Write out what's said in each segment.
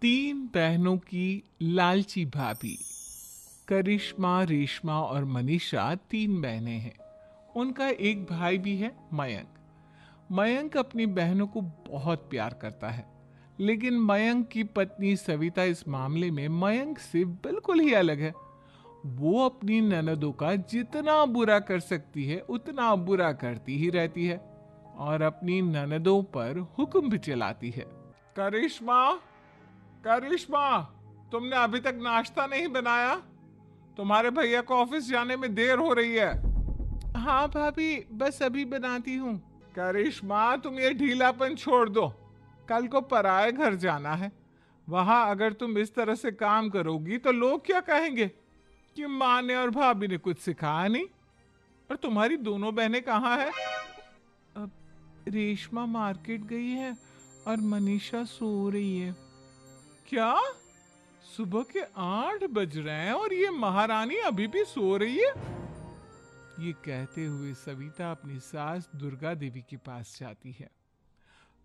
तीन बहनों की लालची भाभी। करिश्मा, रेशमा और मनीषा तीन बहनें हैं। उनका एक भाई भी है, मयंक। मयंक अपनी बहनों को बहुत प्यार करता है, लेकिन मयंक की पत्नी सविता इस मामले में मयंक से बिल्कुल ही अलग है। वो अपनी ननदों का जितना बुरा कर सकती है उतना बुरा करती ही रहती है और अपनी ननदों पर हुक्म भी चलाती है। करिश्मा, करिश्मा, तुमने अभी तक नाश्ता नहीं बनाया? तुम्हारे भैया को ऑफिस जाने में देर हो रही है। हाँ भाभी, बस अभी बनाती हूँ। करिश्मा, तुम ये ढीलापन छोड़ दो। कल को पराए घर जाना है। वहां अगर तुम इस तरह से काम करोगी तो लोग क्या कहेंगे कि माँ ने और भाभी ने कुछ सिखाया नहीं। और तुम्हारी दोनों बहनें कहाँ हैं? अब रेशमा मार्केट गई है और मनीषा सो रही है। क्या? सुबह के 8 बज रहे हैं और ये महारानी अभी भी सो रही है? ये कहते हुए सविता अपनी सास दुर्गा देवी के पास जाती है।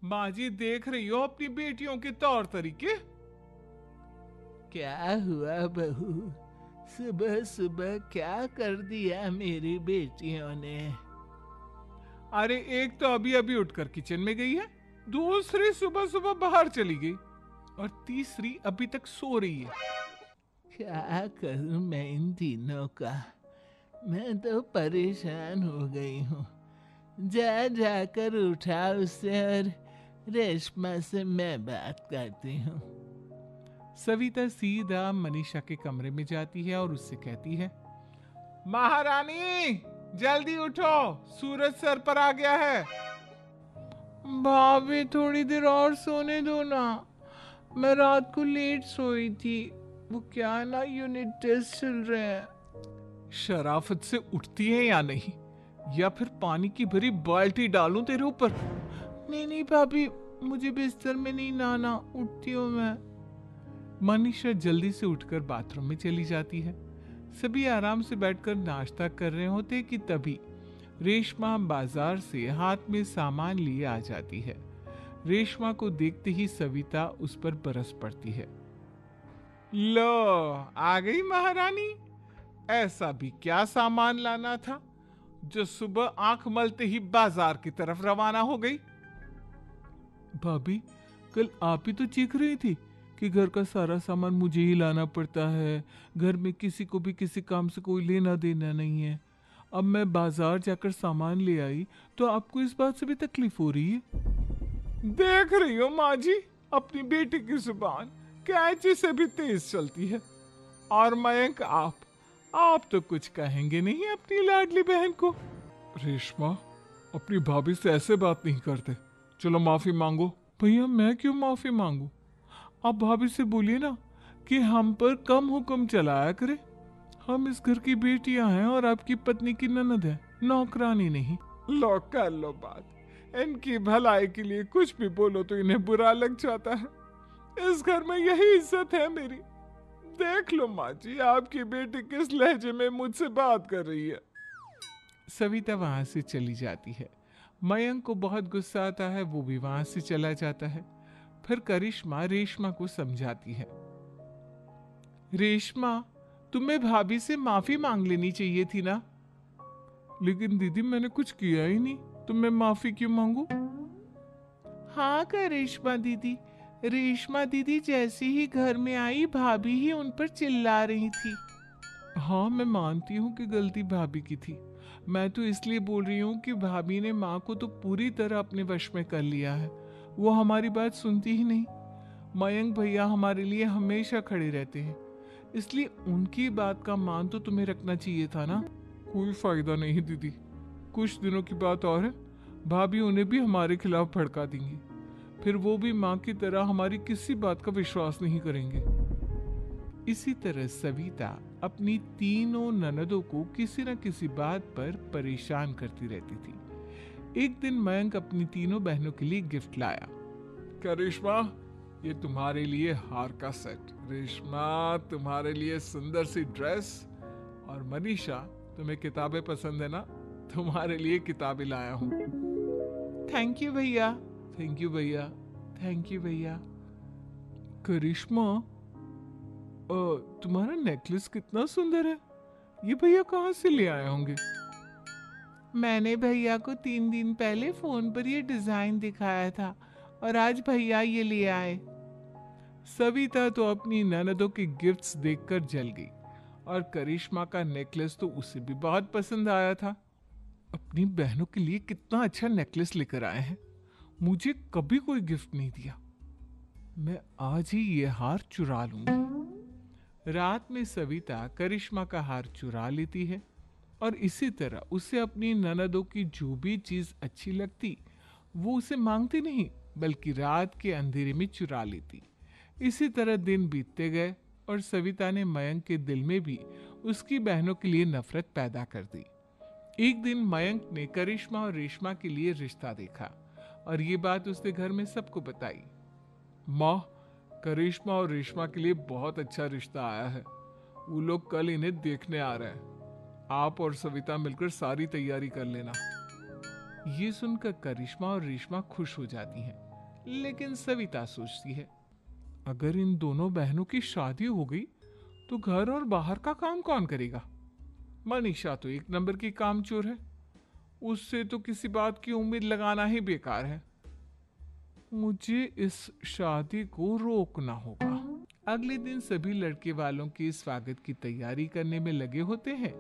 माँ जी, देख रही हो अपनी बेटियों के तौर तरीके? क्या हुआ बहू? सुबह सुबह क्या कर दिया मेरी बेटियों ने? अरे, एक तो अभी अभी उठकर किचन में गई है, दूसरी सुबह सुबह बाहर चली गई और तीसरी अभी तक सो रही है। क्या करूं मैं इन तीनों का? मैं तो परेशान हो गई हूँ। जा जाकर उठा उससे और रेशमा से मैं बात करती हूँ। सविता सीधा मनीषा के कमरे में जाती है और उससे कहती है, महारानी जल्दी उठो, सूरज सर पर आ गया है। भाभी, थोड़ी देर और सोने दो ना, मैं रात को लेट सोई थी। वो क्या है ना, यूनिट टेस्ट चल रहे हैं। शराफत से उठती है या नहीं, या फिर पानी की भरी बाल्टी डालूं तेरे ऊपर? नहीं नहीं भाभी, मुझे बिस्तर में नहीं नहाना, उठती हूँ मैं। मनीषा जल्दी से उठकर बाथरूम में चली जाती है। सभी आराम से बैठकर नाश्ता कर रहे होते कि तभी रेशमा बाजार से हाथ में सामान लिए आ जाती है। रेशमा को देखते ही सविता उस पर बरस पड़ती है। लो, आ गई महारानी। ऐसा भी क्या सामान लाना था जो सुबह आंख मलते ही बाजार की तरफ रवाना हो गई? भाभी, कल आप ही तो चीख रही थी कि घर का सारा सामान मुझे ही लाना पड़ता है, घर में किसी को भी किसी काम से कोई लेना देना नहीं है। अब मैं बाजार जाकर सामान ले आई तो आपको इस बात से भी तकलीफ हो रही है? देख रही हो माँ जी, अपनी बेटी की जुबान कैंची से भी तेज चलती है। और मयंक, आप तो कुछ कहेंगे नहीं अपनी लाडली बहन को? रेशमा, अपनी भाभी से ऐसे बात नहीं करते। चलो माफी मांगो। भैया, मैं क्यों माफी मांगू? आप भाभी से बोलिए ना कि हम पर कम हुक्म चलाया करे। हम इस घर की बेटियां हैं और आपकी पत्नी की ननद है, नौकरानी नहीं। लो, कर लो बात। इनकी भलाई के लिए कुछ भी बोलो तो इन्हें बुरा लग जाता है। इस घर में यही इज्जत है मेरी। देख लो माँ जी, आपकी बेटी किस लहजे में मुझसे बात कर रही है। सविता वहां से चली जाती है। मयंक को बहुत गुस्सा आता है, वो भी वहां से चला जाता है। फिर करिश्मा रेशमा को समझाती है, रेशमा, तुम्हें भाभी से माफी मांग लेनी चाहिए थी ना। लेकिन दीदी, मैंने कुछ किया ही नहीं, तो मैं माफी क्यों मांगू? हाँ करिश्मा दीदी, रेशमा दीदी जैसे ही घर में आई भाभी ही उन पर चिल्ला रही थी। हाँ, मैं मानती हूँ कि गलती भाभी की थी। मैं तो इसलिए बोल रही हूँ कि भाभी ने माँ को तो पूरी तरह अपने वश में कर लिया है। वो हमारी बात सुनती ही नहीं। मयंक भैया हमारे लिए हमेशा खड़े रहते हैं, इसलिए उनकी बात का मान तो तुम्हें रखना चाहिए था ना। कोई फायदा नहीं दीदी, कुछ दिनों की बात और है, भाभी उन्हें भी हमारे खिलाफ भड़का देंगी। फिर वो भी माँ की तरह हमारी किसी बात का विश्वास नहीं करेंगे। इसी तरह सविता अपनी तीनों ननदों को किसी न किसी बात पर परेशान करती रहती थी। एक दिन मयंक अपनी तीनों बहनों के लिए गिफ्ट लाया। करिश्मा, ये तुम्हारे लिए हार का सेट। रेशमा, तुम्हारे लिए सुंदर सी ड्रेस। और मनीषा, तुम्हें किताबें पसंद है ना, तुम्हारे लिए किताबें लाया हूँ। थैंक यू भैया, थैंक यू भैया, थैंक यू भैया। करिश्मा, तुम्हारा नेकलेस कितना सुंदर है। ये भैया कहाँ से ले आए होंगे? मैंने भैया को 3 दिन पहले फोन पर ये डिजाइन दिखाया था और आज भैया ये ले आए। सविता तो अपनी ननदों के गिफ्ट्स देखकर जल गई और करिश्मा का नेकलेस तो उसे भी बहुत पसंद आया था। अपनी बहनों के लिए कितना अच्छा नेकलेस लेकर आए हैं। मुझे कभी कोई गिफ्ट नहीं दिया। मैं आज ही ये हार चुरा लूंगी। रात में सविता करिश्मा का हार चुरा लेती है और इसी तरह उसे अपनी ननदों की जो भी चीज अच्छी लगती वो उसे मांगती नहीं बल्कि रात के अंधेरे में चुरा लेती। इसी तरह दिन बीतते गए और सविता ने मयंक के दिल में भी उसकी बहनों के लिए नफरत पैदा कर दी। एक दिन मयंक ने करिश्मा और रेशमा के लिए रिश्ता देखा और ये बात उसने घर में सबको बताई। माँ, करिश्मा और रेशमा के लिए बहुत अच्छा रिश्ता आया है। वो लोग कल इन्हें देखने आ रहे हैं। आप और सविता मिलकर सारी तैयारी कर लेना। ये सुनकर करिश्मा और रेशमा खुश हो जाती हैं, लेकिन सविता सोचती है अगर इन दोनों बहनों की शादी हो गई तो घर और बाहर का काम कौन करेगा? मनीषा तो 1 नंबर की कामचोर है, उससे तो किसी बात की उम्मीद लगाना ही बेकार है। मुझे इस शादी को रोकना होगा। अगले दिन सभी लड़के वालों के स्वागत की तैयारी करने में लगे होते हैं।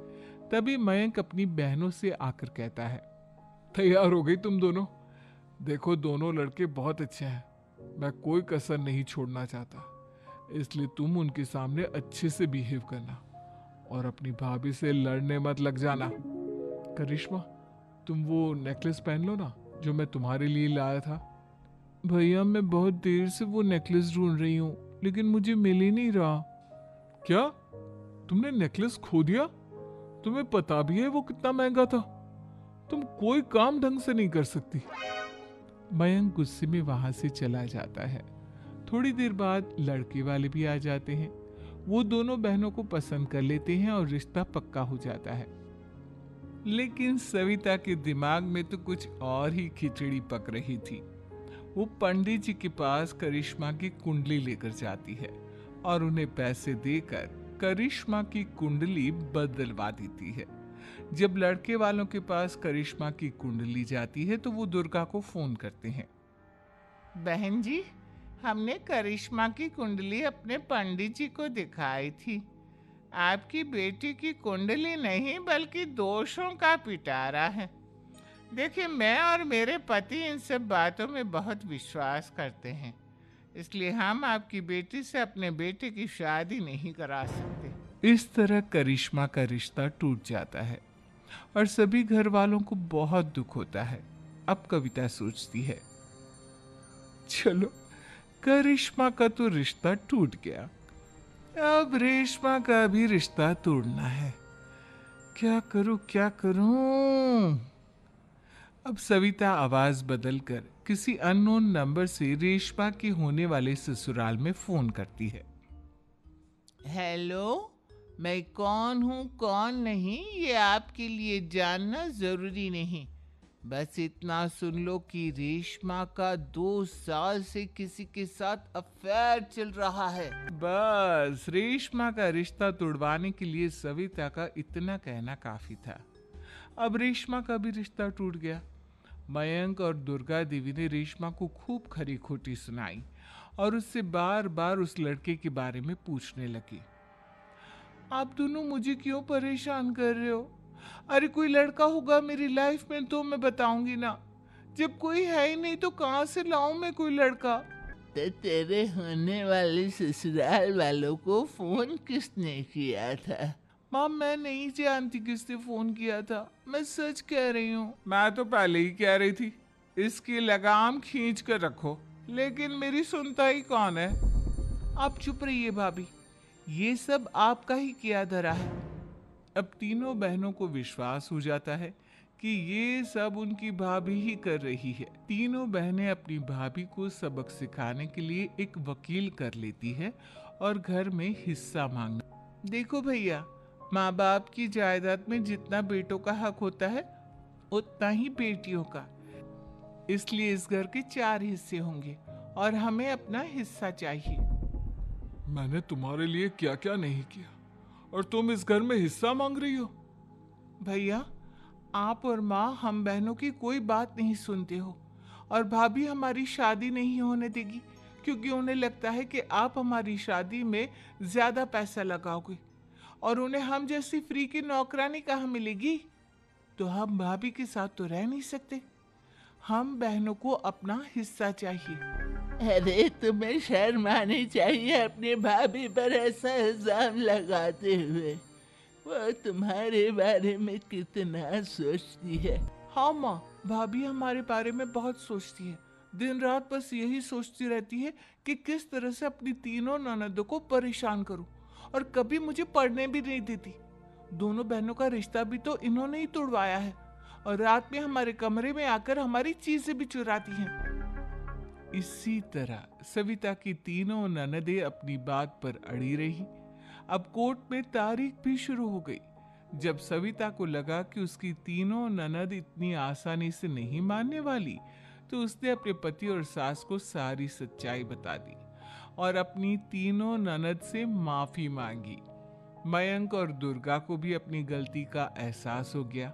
तभी मयंक अपनी बहनों से आकर कहता है, तैयार हो गई तुम दोनों? देखो, दोनों लड़के बहुत अच्छे हैं। मैं कोई कसर नहीं छोड़ना चाहता, इसलिए तुम उनके सामने अच्छे से बिहेव करना और अपनी भाभी से लड़ने मत लग जाना। करिश्मा, तुम वो नेकलेस पहन लो ना जो मैं तुम्हारे लिए लाया था। भैया, मैं बहुत देर से वो नेकलेस ढूंढ रही हूँ लेकिन मुझे मिल ही नहीं रहा। क्या तुमने नेकलेस खो दिया? तुम्हें पता भी है वो कितना महंगा था। तुम कोई काम ढंग से नहीं कर सकती। मयंक गुस्से में वहां से चला जाता है। थोड़ी देर बाद लड़के वाले भी आ जाते हैं। वो दोनों बहनों को पसंद कर लेते हैं और रिश्ता पक्का हो जाता है। लेकिन सविता के दिमाग में तो कुछ और ही खिचड़ी पक रही थी। वो पंडित जी के पास करिश्मा की कुंडली लेकर जाती है और उन्हें पैसे देकर करिश्मा की कुंडली बदलवा देती है। जब लड़के वालों के पास करिश्मा की कुंडली जाती है तो वो दुर्गा को फोन करते हैं। बहन जी, हमने करिश्मा की कुंडली अपने पंडित जी को दिखाई थी। आपकी बेटी की कुंडली नहीं बल्कि दोषों का पिटारा है। देखिए, मैं और मेरे पति इन सब बातों में बहुत विश्वास करते हैं, इसलिए हम आपकी बेटी से अपने बेटे की शादी नहीं करा सकते। इस तरह करिश्मा का रिश्ता टूट जाता है और सभी घर वालों को बहुत दुख होता है। अब कविता सोचती है, चलो करिश्मा का तो रिश्ता टूट गया, अब रेशमा का भी रिश्ता तोड़ना है। क्या करूं? अब सविता आवाज बदलकर किसी अननोन नंबर से रेशमा के होने वाले ससुराल में फोन करती है। हेलो, मैं कौन हूँ कौन नहीं ये आपके लिए जानना जरूरी नहीं। बस इतना सुन लो कि रेशमा का 2 साल से किसी के साथ अफेयर चल रहा है। बस रेशमा का रिश्ता तोड़वाने के लिए सविता का इतना कहना काफी था। अब रेशमा का भी रिश्ता टूट गया। मयंक और दुर्गा देवी ने रेशमा को खूब खरी खोटी सुनाई और उससे बार बार उस लड़के के बारे में पूछने लगी। आप दोनों मुझे क्यों परेशान कर रहे हो? अरे कोई लड़का होगा मेरी लाइफ में तो मैं बताऊंगी ना। जब कोई है ही नहीं तो कहां से लाऊं मैं कोई लड़का? तो तेरे होने वाले ससुराल वालों को फोन किसने किया था? माँ, मैं नहीं जानती किसने फोन किया था। मैं सच कह रही हूँ। मैं तो पहले ही कह रही थी इसकी लगाम खींच कर रखो, लेकिन मेरी सुनता ही कौन है। आप चुप रहिए भाभी, ये सब आपका ही किया धरा है। अब तीनों बहनों को विश्वास हो जाता है कि ये सब उनकी भाभी ही कर रही है। तीनों बहनें अपनी भाभी को सबक सिखाने के लिए एक वकील कर लेती है और घर में हिस्सा मांगना। देखो भैया, माँ बाप की जायदाद में जितना बेटों का हक होता है उतना ही बेटियों का, इसलिए इस घर के 4 हिस्से होंगे और हमें अपना हिस्सा चाहिए। मैंने तुम्हारे लिए क्या क्या नहीं किया और तुम इस घर में हिस्सा मांग रही हो। भैया, आप और माँ हम बहनों की कोई बात नहीं सुनते हो, और भाभी हमारी शादी नहीं होने देगी क्योंकि उन्हें लगता है कि आप हमारी शादी में ज्यादा पैसा लगाओगे और उन्हें हम जैसी फ्री की नौकरानी कहाँ मिलेगी। तो हम भाभी के साथ तो रह नहीं सकते, हम बहनों को अपना हिस्सा चाहिए। अरे तुम्हें शर्म आनी चाहिए अपनी भाभी पर ऐसा इल्जाम लगाते हुए। वो तुम्हारे बारे में कितना सोचती है। हाँ माँ, भाभी हमारे बारे में बहुत सोचती है। दिन रात बस यही सोचती रहती है कि किस तरह से अपनी तीनों ननदों को परेशान करूं, और कभी मुझे पढ़ने भी नहीं देती। दोनों बहनों का रिश्ता भी तो इन्होंने ही तोड़वाया है, और रात में हमारे कमरे में आकर हमारी चीजें भी चुराती हैं। इसी तरह सविता की तीनों ननदें अपनी बात पर अड़ी रही। अब कोर्ट में तारीख भी शुरू हो गई। जब सविता को लगा कि उसकी तीनों ननद इतनी आसानी से नहीं मानने वाली, तो उसने अपने पति और सास को सारी सच्चाई बता दी और अपनी तीनों ननद से माफी मांगी। मयंक और दुर्गा को भी अपनी गलती का एहसास हो गया।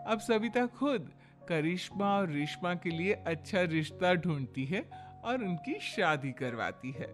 अब सविता खुद करिश्मा और रेशमा के लिए अच्छा रिश्ता ढूंढती है और उनकी शादी करवाती है।